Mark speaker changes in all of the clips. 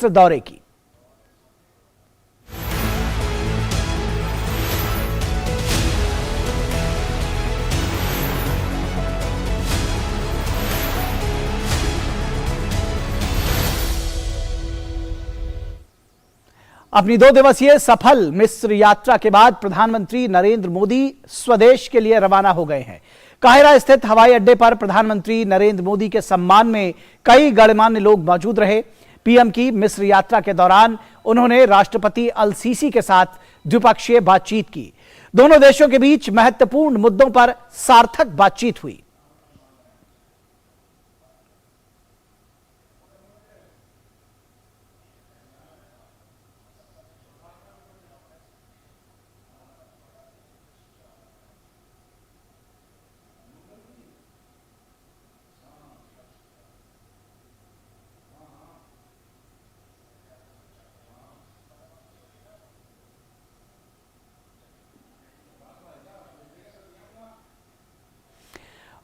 Speaker 1: दौरे की। अपनी 2 दिवसीय सफल मिस्र यात्रा के बाद प्रधानमंत्री नरेंद्र मोदी स्वदेश के लिए रवाना हो गए हैं। काहिरा स्थित हवाई अड्डे पर प्रधानमंत्री नरेंद्र मोदी के सम्मान में कई गणमान्य लोग मौजूद रहे। पीएम की मिस्र यात्रा के दौरान उन्होंने राष्ट्रपति अल सीसी के साथ द्विपक्षीय बातचीत की। दोनों देशों के बीच महत्वपूर्ण मुद्दों पर सार्थक बातचीत हुई।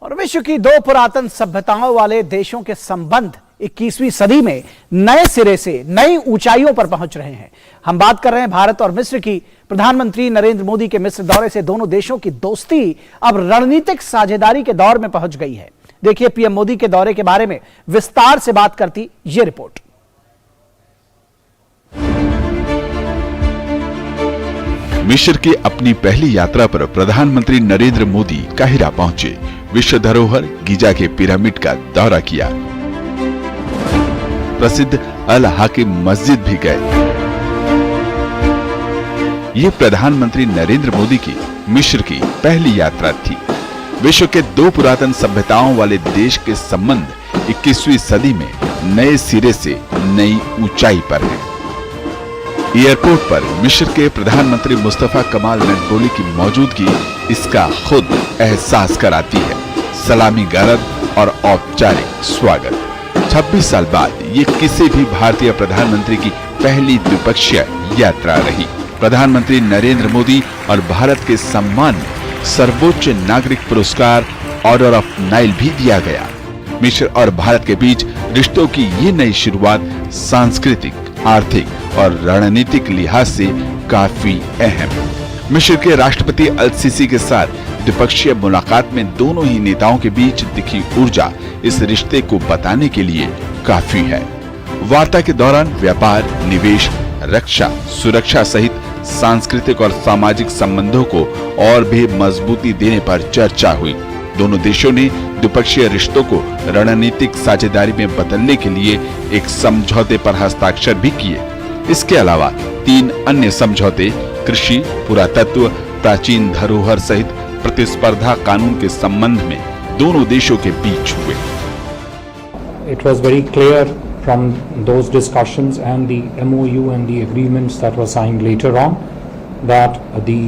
Speaker 1: और विश्व की 2 पुरातन सभ्यताओं वाले देशों के संबंध 21वीं सदी में नए सिरे से नई ऊंचाइयों पर पहुंच रहे हैं। हम बात कर रहे हैं भारत और मिस्र की। प्रधानमंत्री नरेंद्र मोदी के मिस्र दौरे से दोनों देशों की दोस्ती अब रणनीतिक साझेदारी के दौर में पहुंच गई है। देखिए पीएम मोदी के दौरे के बारे में विस्तार से बात करती ये रिपोर्ट।
Speaker 2: मिस्र की अपनी पहली यात्रा पर प्रधानमंत्री नरेंद्र मोदी काहिरा पहुंचे। विश्व धरोहर गीजा के पिरामिड का दौरा किया। प्रसिद्ध अल हाकिम मस्जिद भी गए। ये प्रधानमंत्री नरेंद्र मोदी की मिस्र की पहली यात्रा थी। विश्व के 2 पुरातन सभ्यताओं वाले देश के संबंध 21वीं सदी में नए सिरे से नई ऊंचाई पर हैं। एयरपोर्ट पर मिस्र के प्रधानमंत्री मुस्तफा कमाल मकबूली की मौजूदगी इसका खुद एहसास कराती है। सलामी गारद और औपचारिक स्वागत। 26 साल बाद ये किसी भी भारतीय प्रधानमंत्री की पहली द्विपक्षीय यात्रा रही। प्रधानमंत्री नरेंद्र मोदी और भारत के सम्मान में सर्वोच्च नागरिक पुरस्कार ऑर्डर ऑफ नाइल भी दिया गया। मिस्र और भारत के बीच रिश्तों की ये नई शुरुआत सांस्कृतिक, आर्थिक और रणनीतिक लिहाज से काफी अहम। मिस्र के राष्ट्रपति अल सीसी के साथ द्विपक्षीय मुलाकात में दोनों ही नेताओं के बीच दिखी ऊर्जा इस रिश्ते को बताने के लिए काफी है। वार्ता के दौरान व्यापार, निवेश, रक्षा, सुरक्षा सहित सांस्कृतिक और सामाजिक संबंधों को और भी मजबूती देने पर चर्चा हुई। दोनों देशों ने द्विपक्षीय रिश्तों को रणनीतिक साझेदारी में बदलने के लिए एक समझौते पर हस्ताक्षर भी किए। इसके अलावा 3 अन्य समझौते कृषि, पुरातत्व, प्राचीन धरोहर सहित प्रतिस्पर्धा कानून के संबंध में दोनों देशों के बीच हुए।
Speaker 3: It was very clear from those discussions and the MOU and the agreements that were signed later on that the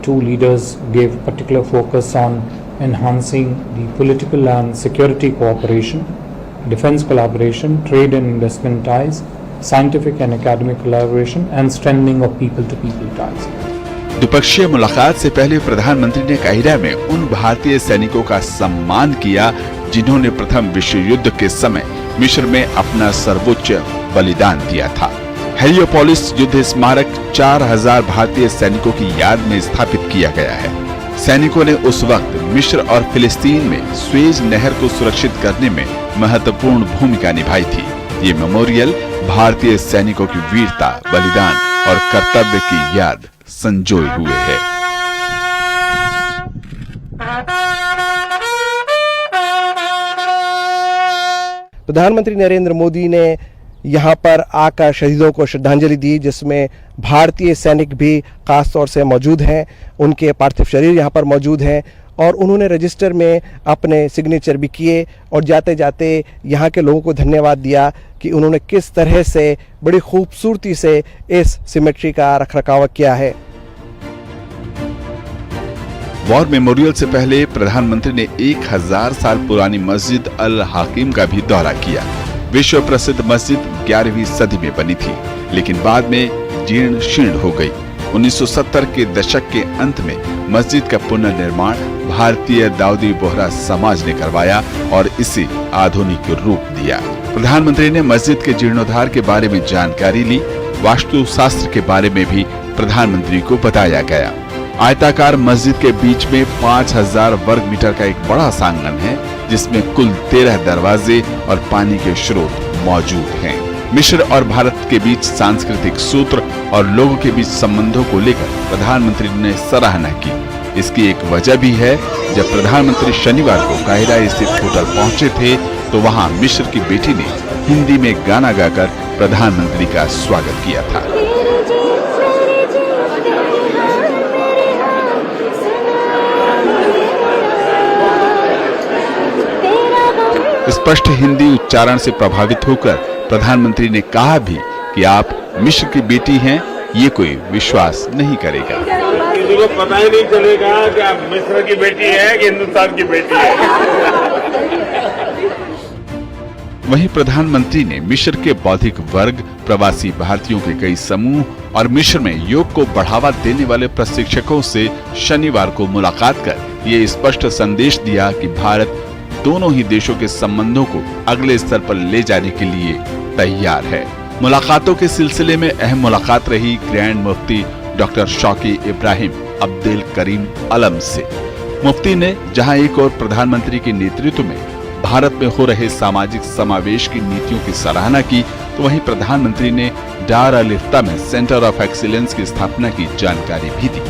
Speaker 3: 2 leaders gave particular focus on enhancing the political and security cooperation, defense collaboration, trade and investment ties, scientific and academic collaboration and strengthening of people-to-people ties.
Speaker 2: द्विपक्षीय मुलाकात से पहले प्रधानमंत्री ने Cairo में उन भारतीय सैनिकों का सम्मान किया जिन्होंने प्रथम विश्व युद्ध के समय मिस्र में अपना सर्वोच्च बलिदान दिया था। हेलियोपोलिस युद्ध स्मारक 4000 भारतीय सैनिकों की याद में स्थापित किया गया है। सैनिकों ने उस वक्त मिस्र और फिलिस्तीन में स्वेज नहर को सुरक्षित करने में महत्वपूर्ण भूमिका निभाई थी। ये मेमोरियल भारतीय सैनिकों की वीरता, बलिदान और कर्तव्य की याद संजोए हुए है।
Speaker 4: प्रधानमंत्री नरेंद्र मोदी ने यहाँ पर आकर शहीदों को श्रद्धांजलि दी, जिसमें भारतीय सैनिक भी खास तौर से मौजूद हैं। उनके पार्थिव शरीर यहाँ पर मौजूद हैं और उन्होंने रजिस्टर में अपने सिग्नेचर भी किए और जाते जाते यहाँ के लोगों को धन्यवाद दिया कि उन्होंने किस तरह से बड़ी खूबसूरती से इस सिमेट्री का रखरखाव किया है।
Speaker 2: वॉर मेमोरियल से पहले प्रधानमंत्री ने 1000 साल पुरानी मस्जिद अल हाकिम का भी दौरा किया। विश्व प्रसिद्ध मस्जिद 11वीं सदी में बनी थी, लेकिन बाद में जीर्ण शीर्ण हो गई। 1970 के दशक के अंत में मस्जिद का पुनर्निर्माण भारतीय दाऊदी बोहरा समाज ने करवाया और इसे आधुनिक रूप दिया। प्रधानमंत्री ने मस्जिद के जीर्णोद्धार के बारे में जानकारी ली। वास्तु शास्त्र के बारे में भी प्रधानमंत्री को बताया गया। आयताकार मस्जिद के बीच में 5000 वर्ग मीटर का एक बड़ा सांगन है, जिसमें कुल 13 दरवाजे और पानी के स्रोत मौजूद हैं। मिस्र और भारत के बीच सांस्कृतिक सूत्र और लोगों के बीच संबंधों को लेकर प्रधानमंत्री ने सराहना की। इसकी एक वजह भी है, जब प्रधानमंत्री शनिवार को काहिरा स्थित होटल पहुंचे थे तो वहां मिस्र की बेटी ने हिंदी में गाना गाकर प्रधानमंत्री का स्वागत किया था। स्पष्ट हिंदी उच्चारण से प्रभावित होकर प्रधानमंत्री ने कहा भी कि आप मिस्र की बेटी हैं, ये कोई विश्वास नहीं करेगा।
Speaker 5: किसी को पता ही नहीं चलेगा कि आप मिस्र की बेटी है कि हिंदुस्तान की बेटी है।
Speaker 2: वहीं प्रधानमंत्री ने मिस्र के बौद्धिक वर्ग, प्रवासी भारतीयों के कई समूह और मिस्र में योग को बढ़ावा देने वाले प्रशिक्षकों से शनिवार को मुलाकात कर ये स्पष्ट संदेश दिया कि भारत दोनों ही देशों के संबंधों को अगले स्तर पर ले जाने के लिए तैयार है। मुलाकातों के सिलसिले में अहम मुलाकात रही ग्रैंड मुफ्ती डॉक्टर शौकी इब्राहिम अब्दुल करीम अलम से। मुफ्ती ने जहां एक और प्रधानमंत्री के नेतृत्व में भारत में हो रहे सामाजिक समावेश की नीतियों की सराहना की, तो वहीं प्रधानमंत्री ने डार अल इफ्ता में सेंटर ऑफ एक्सीलेंस की स्थापना की जानकारी भी दी।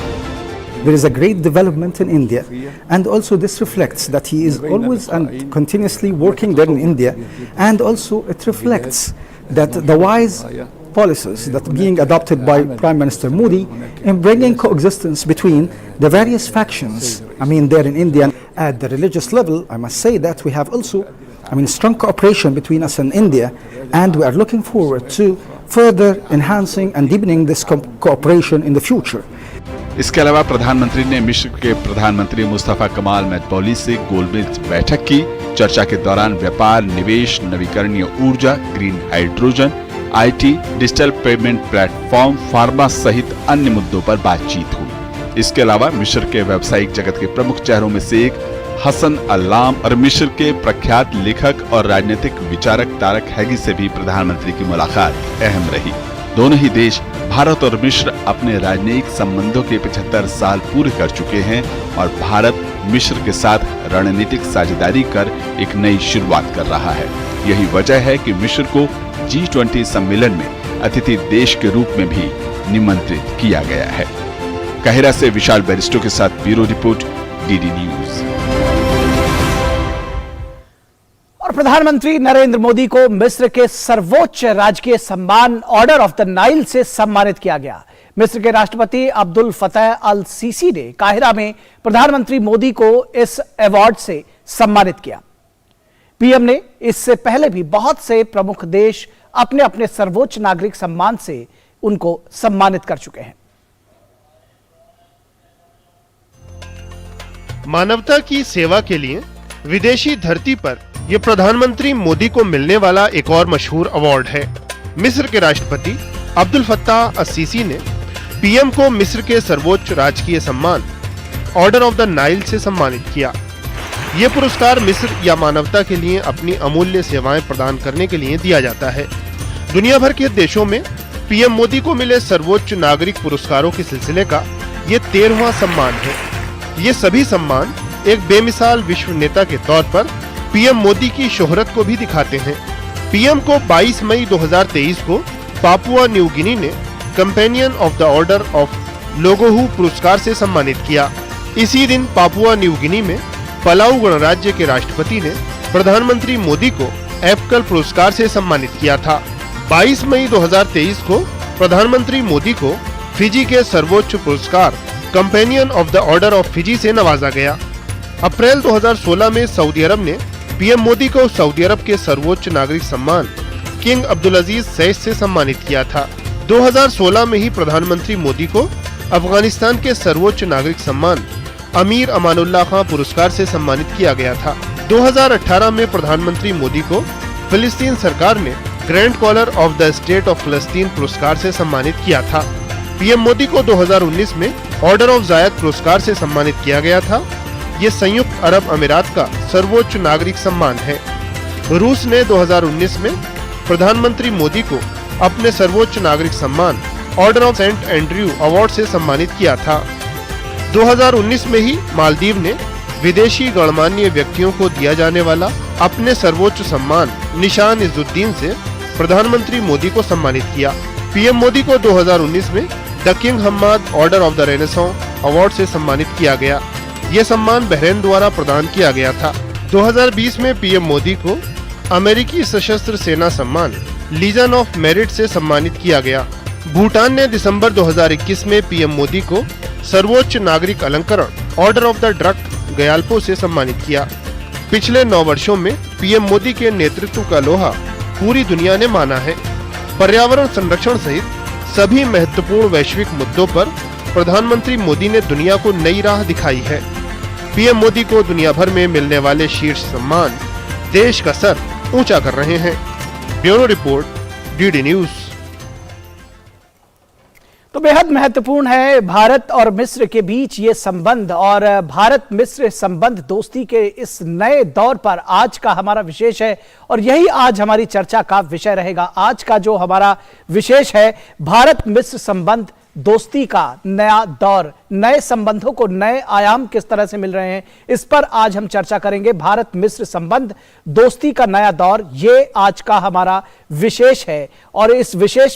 Speaker 6: There is a great development in India, and also this reflects that he is always and continuously working there in India, and also it reflects that the wise policies that are being adopted by Prime Minister Modi in bringing coexistence between the various factions, there in India. At the religious level, I must say that we have also, strong cooperation between us and India, and we are looking forward to further enhancing and deepening this cooperation in the future.
Speaker 2: इसके अलावा प्रधानमंत्री ने मिस्र के प्रधानमंत्री मुस्तफा कमाल मैटबौली से गोलमेज बैठक की। चर्चा के दौरान व्यापार, निवेश, नवीकरणीय ऊर्जा, green hydrogen, IT, digital payment platform, pharma सहित अन्य मुद्दों पर बातचीत हुई। इसके अलावा मिस्र के व्यावसायिक जगत के प्रमुख चेहरों में से एक हसन अल्लाम और मिस्र के प्रख्यात लेखक और राजनीतिक विचारक तारक हैगी से भी प्रधानमंत्री की मुलाकात अहम रही। दोनों ही देश भारत और मिस्र अपने राजनयिक संबंधों के 75 साल पूरे कर चुके हैं और भारत मिस्र के साथ रणनीतिक साझेदारी कर एक नई शुरुआत कर रहा है। यही वजह है कि मिस्र को G20 सम्मेलन में अतिथि देश के रूप में भी निमंत्रित किया गया है। काहिरा से विशाल बैरिस्टो के साथ ब्यूरो रिपोर्ट, डीडी न्यूज।
Speaker 1: और प्रधानमंत्री नरेंद्र मोदी को मिस्र के सर्वोच्च राजकीय सम्मान ऑर्डर ऑफ द नाइल से सम्मानित किया गया। मिस्र के राष्ट्रपति अब्दुल फतह अल सीसी ने काहिरा में प्रधानमंत्री मोदी को इस अवार्ड से सम्मानित किया। पीएम ने इससे पहले भी बहुत से प्रमुख देश अपने अपने सर्वोच्च नागरिक सम्मान से उनको सम्मानित कर चुके हैं।
Speaker 7: मानवता की सेवा के लिए विदेशी धरती पर यह प्रधानमंत्री मोदी को मिलने वाला एक और मशहूर अवार्ड है। मिस्र के राष्ट्रपति अब्दुल फत्ताह अस-सीसी ने पीएम को मिस्र के सर्वोच्च राजकीय सम्मान ऑर्डर ऑफ द नाइल से सम्मानित किया। ये पुरस्कार मिस्र या मानवता के लिए अपनी अमूल्य सेवाएं प्रदान करने के लिए दिया जाता है। दुनिया भर के देशों में पीएम मोदी को मिले सर्वोच्च नागरिक पुरस्कारों के सिलसिले का ये 13वां सम्मान है। ये सभी सम्मान एक बेमिसाल विश्व नेता के तौर पर पीएम मोदी की शोहरत को भी दिखाते हैं। पीएम को 22 मई 2023 को पापुआ न्यू गिनी ने companion of the order of लोगोहू पुरस्कार से सम्मानित किया। इसी दिन पापुआ न्यू गिनी में पलाऊ गणराज्य के राष्ट्रपति ने प्रधानमंत्री मोदी को एप्कल पुरस्कार से सम्मानित किया था। 22 मई 2023 को प्रधानमंत्री मोदी को फिजी के सर्वोच्च पुरस्कार companion of the order of Fiji से नवाजा गया। अप्रैल 2016 में सऊदी अरब ने पीएम मोदी को सऊदी अरब के सर्वोच्च नागरिक सम्मान किंग अब्दुल अजीज सैद से सम्मानित किया था। 2016 में ही प्रधानमंत्री मोदी को अफगानिस्तान के सर्वोच्च नागरिक सम्मान अमीर अमानुल्लाह खां पुरस्कार से सम्मानित किया गया था। 2018 में प्रधानमंत्री मोदी को फिलिस्तीन सरकार ने grand collar of the state of फिलिस्तीन पुरस्कार से सम्मानित किया था। पीएम मोदी को 2019 में ऑर्डर ऑफ जायद पुरस्कार से सम्मानित किया गया था। ये संयुक्त अरब अमीरात का सर्वोच्च नागरिक सम्मान है। रूस ने 2019 में प्रधानमंत्री मोदी को अपने सर्वोच्च नागरिक सम्मान Order of Saint Andrew award से सम्मानित किया था। 2019 में ही मालदीव ने विदेशी गणमान्य व्यक्तियों को दिया जाने वाला अपने सर्वोच्च सम्मान निशान इजुद्दीन से प्रधानमंत्री मोदी को सम्मानित किया। पीएम मोदी को 2019 में the king Hammad order of the renaissance award से सम्मानित किया गया। ये सम्मान बहरीन द्वारा प्रदान किया गया था। 2020 में पीएम मोदी को अमेरिकी सशस्त्र सेना सम्मान लीजन ऑफ मेरिट से सम्मानित किया गया। भूटान ने दिसंबर 2021 में पीएम मोदी को सर्वोच्च नागरिक अलंकरण ऑर्डर ऑफ द ड्रक गयाल्पो से सम्मानित किया। पिछले 9 वर्षों में पीएम मोदी के नेतृत्व का लोहा पूरी दुनिया ने माना है। पर्यावरण संरक्षण सहित सभी महत्वपूर्ण वैश्विक मुद्दों पर प्रधानमंत्री मोदी ने दुनिया को नई राह दिखाई है। पीएम मोदी को दुनिया भर में मिलने वाले शीर्ष सम्मान देश का सर ऊंचा कर रहे हैं। Bureau report, DD news.
Speaker 1: तो बेहद महत्वपूर्ण है भारत और मिस्र के बीच ये संबंध, और भारत मिस्र संबंध दोस्ती के इस नए दौर पर आज का हमारा विशेष है और यही आज हमारी चर्चा का विषय रहेगा। आज का जो हमारा विशेष है, भारत मिस्र संबंध दोस्ती का नया दौर, नए संबंधों को नए आयाम किस तरह से मिल रहे हैं, इस पर आज हम चर्चा करेंगे। भारत मिस्र संबंध दोस्ती का नया दौर, ये आज का हमारा विशेष है और इस विशेष